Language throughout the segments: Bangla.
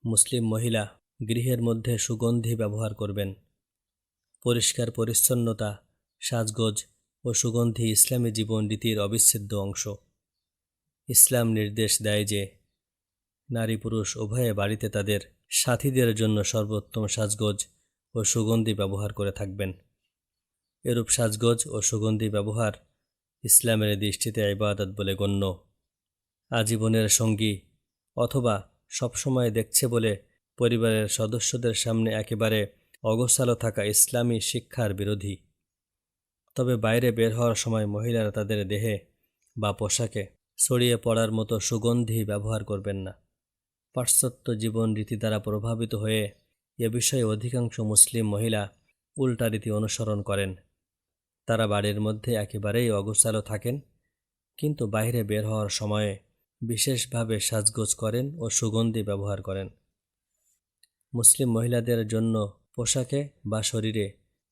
মুসলিম মহিলা গৃহের মধ্যে সুগন্ধি ব্যবহার করবেন। পরিষ্কার পরিচ্ছন্নতা, সাজগোজ ও সুগন্ধি ইসলামী জীবন রীতির অবিচ্ছেদ্য অংশ। ইসলাম নির্দেশ দেয় যে নারী পুরুষ উভয়ে বাড়িতে তাদের সাথীদের জন্য সর্বোত্তম সাজগোজ ও সুগন্ধি ব্যবহার করে থাকবেন। এরূপ সাজগোজ ও সুগন্ধি ব্যবহার ইসলামের দৃষ্টিতে ইবাদত বলে গণ্য। আজীবনের সঙ্গী অথবা সবসময় দেখছে বলে পরিবারের সদস্যদের সামনে একেবারে অগোছালো থাকা ইসলামী শিক্ষার বিরোধী। তবে বাইরে বের হওয়ার সময় মহিলারা তাদের দেহে বা পোশাকে ছড়িয়ে পড়ার মতো সুগন্ধি ব্যবহার করবেন না। পাশ্চাত্য জীবন রীতি দ্বারা প্রভাবিত হয়ে এ বিষয়ে অধিকাংশ মুসলিম মহিলা উল্টা রীতি অনুসরণ করেন। তারা বাড়ির মধ্যে একেবারেই অগোছালো থাকেন, কিন্তু বাইরে বের হওয়ার সময়ে বিশেষভাবে সাজগোজ করেন ও সুগন্ধি ব্যবহার করেন। মুসলিম মহিলাদের জন্য পোশাকে বা শরীরে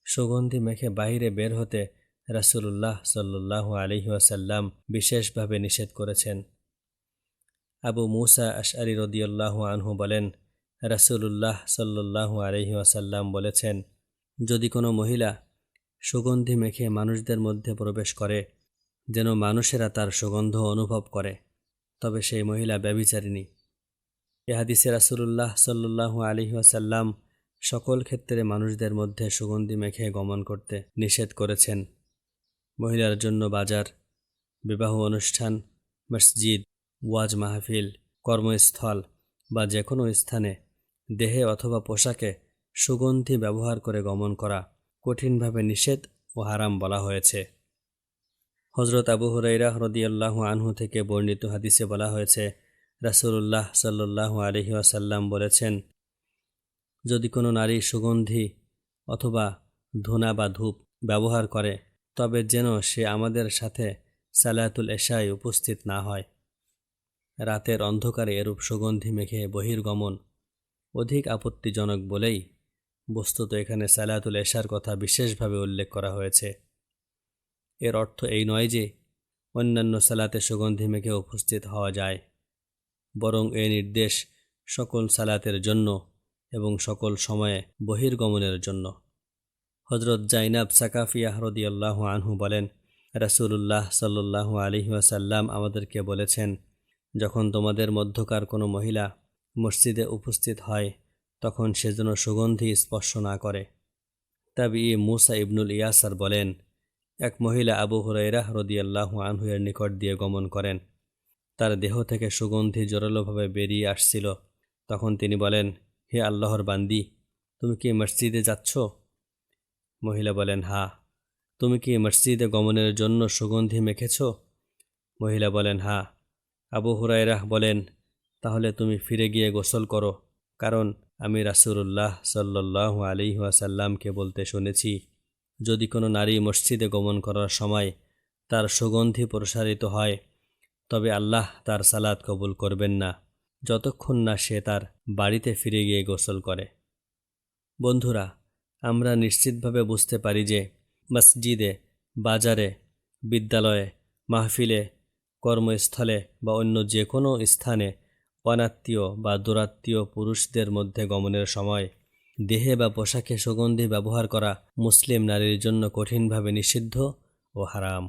সুগন্ধি মেখে বাইরে বের হতে রাসূলুল্লাহ সাল্লাল্লাহু আলাইহি ওয়াসাল্লাম বিশেষভাবে নিষেধ করেছেন। আবু মুসা আশআরী রাদিয়াল্লাহু আনহু বলেন, রাসূলুল্লাহ সাল্লাল্লাহু আলাইহি ওয়াসাল্লাম বলেছেন, যদি কোনো মহিলা সুগন্ধি মেখে মানুষদের মধ্যে প্রবেশ করে যেন মানুষেরা তার সুগন্ধ অনুভব করে, তবে সেই মহিলা ব্যভিচারিণী। এ হাদিসে রাসূলুল্লাহ সাল্লাল্লাহু আলাইহি ওয়াসাল্লাম সকল ক্ষেত্রে মানুষদের মধ্যে সুগন্ধি মেখে গমন করতে নিষেধ করেছেন। মহিলার জন্য বাজার, বিবাহ অনুষ্ঠান, মসজিদ, ওয়াজ মাহফিল, কর্মস্থল বা যে কোনো স্থানে দেহে অথবা পোশাকে সুগন্ধি ব্যবহার করে গমন করা কঠিনভাবে নিষেধ ও হারাম বলা হয়েছে। হযরত আবু হুরায়রা রাদিয়াল্লাহু আনহু থেকে বর্ণিত হাদিসে বলা হয়েছে, রাসূলুল্লাহ সাল্লাল্লাহু আলাইহি ওয়াসাল্লাম বলেছেন, যদি কোনো নারী সুগন্ধি অথবা ধূনা বা ধূপ ব্যবহার করে তবে যেন সে আমাদের সাথে সালাতুল এশায় উপস্থিত না হয়। রাতের অন্ধকারে এরূপ সুগন্ধি মেখে বহির্গমন অধিক আপত্তিজনক বলেই বস্তুত এখানে সালাতুল এশার কথা বিশেষভাবে উল্লেখ করা হয়েছে। এর অর্থ এই নয় যে অন্যান্য সালাতে সুগন্ধি মেখে উপস্থিত হওয়া যায়, বরং এই নির্দেশ সকল সালাতের জন্য এবং সকল সময়ে বহির্গমনের জন্য। হযরত জাইনাব সাকাফিয়াহ রাদিয়াল্লাহু আনহু বলেন, রাসূলুল্লাহ সাল্লাল্লাহু আলাইহি ওয়াসাল্লাম আমাদেরকে বলেছেন, যখন তোমাদের মধ্যকার কোনো মহিলা মসজিদে উপস্থিত হয় তখন সে যেন সুগন্ধি স্পর্শ না করে। তাবঈ মুসা ইবনুল ইয়াসার বলেন, এক মহিলা আবু হুরায়রা রাদিয়াল্লাহু আনহু এর নিকট দিয়ে গমন করেন। তার দেহ থেকে সুগন্ধি জোরালোভাবে বেরিয়ে আসছিল। তখন তিনি বলেন, হে আল্লাহর বান্দি, তুমি কি মসজিদে যাচ্ছ? মহিলা বলেন, হ্যাঁ। তুমি কি মসজিদে গমনের জন্য সুগন্ধি মেখেছ? মহিলা বলেন, হ্যাঁ। আবু হুরায়রা বলেন, তাহলে তুমি ফিরে গিয়ে গোসল করো, কারণ আমি রাসূলুল্লাহ সাল্লাল্লাহু আলাইহি ওয়াসাল্লামকে বলতে শুনেছি, যদি কোনো নারী মসজিদে গমন করার সময় তার সুগন্ধি প্রসারিত হয় তবে আল্লাহ তার সালাত কবুল করবেন না যতক্ষণ না সে তার বাড়িতে ফিরে গিয়ে গোসল করে। বন্ধুরা, আমরা নিশ্চিতভাবে বুঝতে পারি যে মসজিদে, বাজারে, বিদ্যালয়ে, মাহফিলে, কর্মস্থলে বা অন্য যে কোনো স্থানে অনাত্মীয় বা দূরাত্মীয় পুরুষদের মধ্যে গমনের সময় দেহে বা পোশাকে সুগন্ধি ব্যবহার করা মুসলিম নারীর জন্য কঠিনভাবে নিষিদ্ধ ও হারাম।